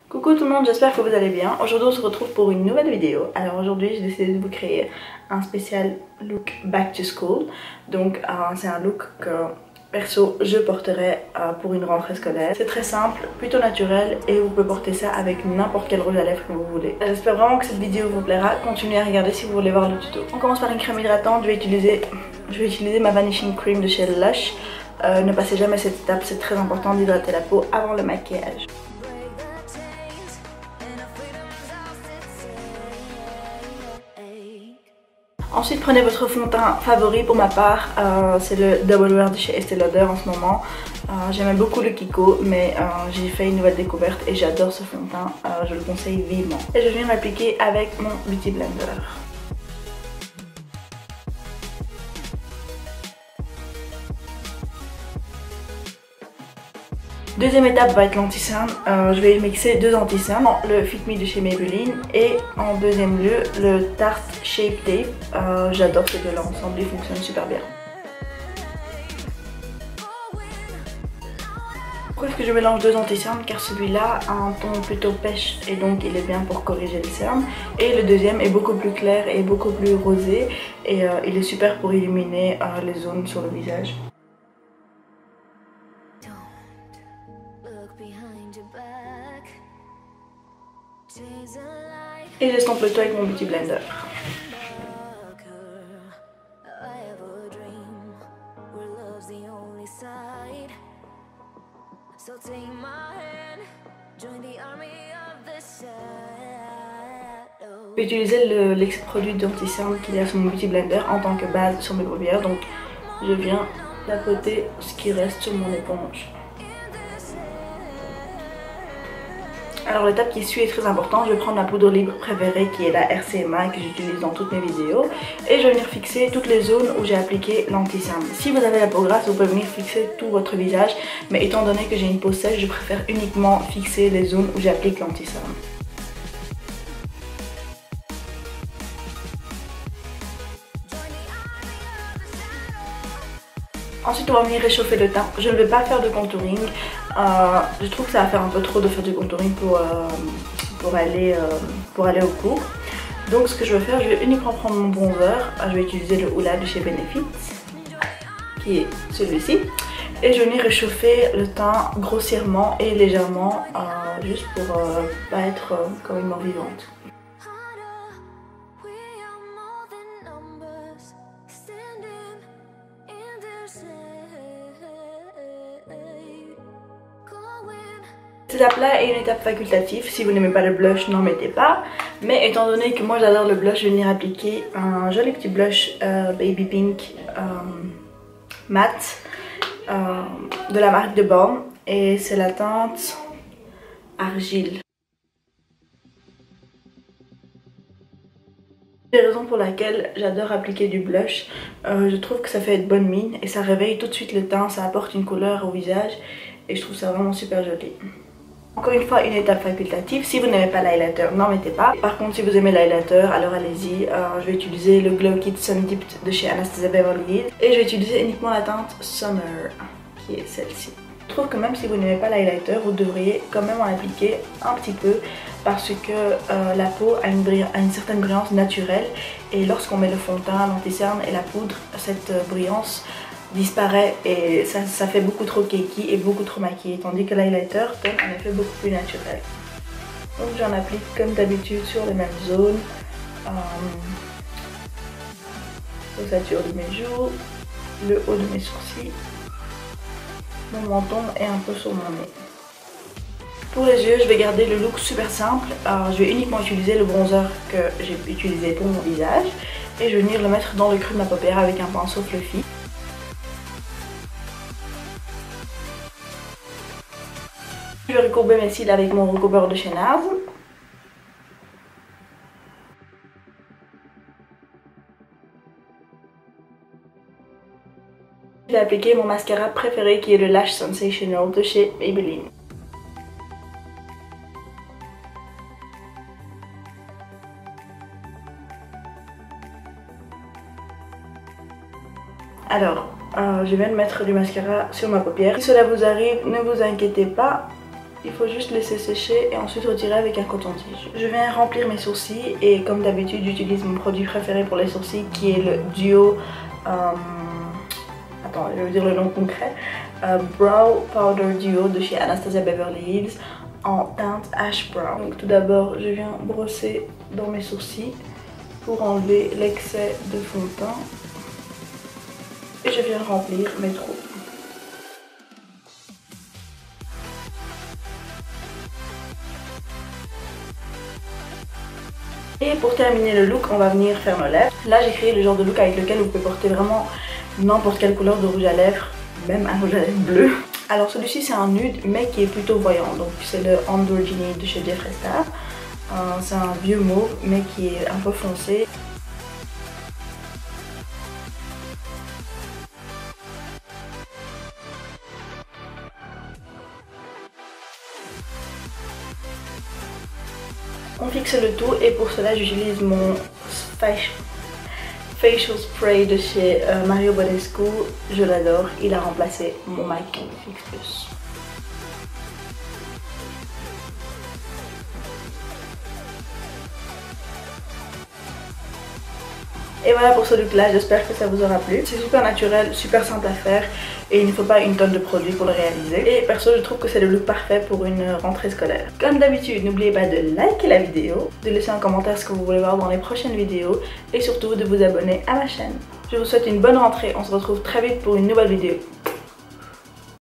Coucou tout le monde, j'espère que vous allez bien. Aujourd'hui on se retrouve pour une nouvelle vidéo. Alors aujourd'hui j'ai décidé de vous créer un spécial look back to school. Donc c'est un look que perso je porterai pour une rentrée scolaire. C'est très simple, plutôt naturel et vous pouvez porter ça avec n'importe quel rouge à lèvres que vous voulez. J'espère vraiment que cette vidéo vous plaira. Continuez à regarder si vous voulez voir le tuto. On commence par une crème hydratante. Je vais utiliser ma Vanishing Cream de chez Lush. Ne passez jamais cette étape, c'est très important d'hydrater la peau avant le maquillage. Ensuite prenez votre fond de teint favori. Pour ma part c'est le Double Wear de chez Estée Lauder en ce moment. J'aimais beaucoup le Kiko mais j'ai fait une nouvelle découverte et j'adore ce fond de teint, je le conseille vivement. Et je viens l'appliquer avec mon Beauty Blender. Deuxième étape va être l'anti-cerne. Je vais mixer deux anti-cernes, le Fit Me de chez Maybelline et en deuxième lieu le Tarte Shape Tape. J'adore ces deux là ensemble, ils fonctionnent super bien. Pourquoi est-ce que je mélange deux anti-cernes? Car celui-là a un ton plutôt pêche et donc il est bien pour corriger les cernes. Et le deuxième est beaucoup plus clair et beaucoup plus rosé et il est super pour illuminer les zones sur le visage. Et j'estompe le tout avec mon Beauty Blender. Je vais utiliser l'ex-produit d'anti-cerne qu'il y a sur mon Beauty Blender en tant que base sur mes paupières. Donc je viens tapoter ce qui reste sur mon éponge. Alors l'étape qui suit est très importante. Je vais prendre ma poudre libre préférée qui est la RCMA que j'utilise dans toutes mes vidéos. Et je vais venir fixer toutes les zones où j'ai appliqué l'anti-cerne. Si vous avez la peau grasse, vous pouvez venir fixer tout votre visage. Mais étant donné que j'ai une peau sèche, je préfère uniquement fixer les zones où j'applique l'anti-cerne. Ensuite on va venir réchauffer le teint. Je ne vais pas faire de contouring. Je trouve que ça va faire un peu trop de faire du contouring pour aller au cours. Donc ce que je vais faire, je vais uniquement prendre mon bronzer. Je vais utiliser le Hoola de chez Benefit, qui est celui-ci. Et je vais venir réchauffer le teint grossièrement et légèrement, juste pour pas être comme une mort vivante. Cette étape-là est une étape facultative. Si vous n'aimez pas le blush, n'en mettez pas. Mais étant donné que moi j'adore le blush, je vais venir appliquer un joli petit blush Baby Pink matte de la marque de Balm. Et c'est la teinte Argile. La raison pour laquelle j'adore appliquer du blush, je trouve que ça fait de bonne mine et ça réveille tout de suite le teint, ça apporte une couleur au visage et je trouve ça vraiment super joli. Encore une fois, une étape facultative. Si vous n'aimez pas l'highlighter, n'en mettez pas. Par contre, si vous aimez l'highlighter, alors allez-y. Je vais utiliser le Glow Kit Sun Dipped de chez Anastasia Beverly Hills. Et je vais utiliser uniquement la teinte Summer, qui est celle-ci. Je trouve que même si vous n'aimez pas l'highlighter, vous devriez quand même en appliquer un petit peu. Parce que la peau a une certaine brillance naturelle. Et lorsqu'on met le fond de teint, l'anti-cerne et la poudre, cette brillance disparaît et ça fait beaucoup trop cakey et beaucoup trop maquillé, tandis que l'highlighter donne un effet beaucoup plus naturel. Donc j'en applique comme d'habitude sur les mêmes zones, l'ossature de mes joues, le haut de mes sourcils, mon menton et un peu sur mon nez. Pour les yeux, je vais garder le look super simple. Je vais uniquement utiliser le bronzer que j'ai utilisé pour mon visage et je vais venir le mettre dans le creux de ma paupière avec un pinceau fluffy. Je vais recourber mes cils avec mon recouvreur de chez NARS. Je vais appliquer mon mascara préféré qui est le Lash Sensational de chez Maybelline. Alors, je viens de mettre du mascara sur ma paupière. Si cela vous arrive, ne vous inquiétez pas. Il faut juste laisser sécher et ensuite retirer avec un coton-tige. Je viens remplir mes sourcils et comme d'habitude j'utilise mon produit préféré pour les sourcils qui est le duo... attends, je vais vous dire le nom concret. Brow Powder Duo de chez Anastasia Beverly Hills en teinte Ash Brown. Donc tout d'abord je viens brosser dans mes sourcils pour enlever l'excès de fond de teint. Et je viens remplir mes trous. Et pour terminer le look, on va venir faire nos lèvres. Là j'ai créé le genre de look avec lequel vous pouvez porter vraiment n'importe quelle couleur de rouge à lèvres, même un rouge à lèvres bleu. Alors celui-ci c'est un nude mais qui est plutôt voyant, donc c'est le Androgyny de chez Jeffree Star. C'est un vieux mauve mais qui est un peu foncé. On fixe le tout et pour cela j'utilise mon facial spray de chez Mario Badescu. Je l'adore, il a remplacé mon MAC Fix Plus. Et voilà pour ce look là, j'espère que ça vous aura plu. C'est super naturel, super simple à faire et il ne faut pas une tonne de produits pour le réaliser. Et perso je trouve que c'est le look parfait pour une rentrée scolaire. Comme d'habitude, n'oubliez pas de liker la vidéo, de laisser un commentaire ce que vous voulez voir dans les prochaines vidéos et surtout de vous abonner à ma chaîne. Je vous souhaite une bonne rentrée, on se retrouve très vite pour une nouvelle vidéo.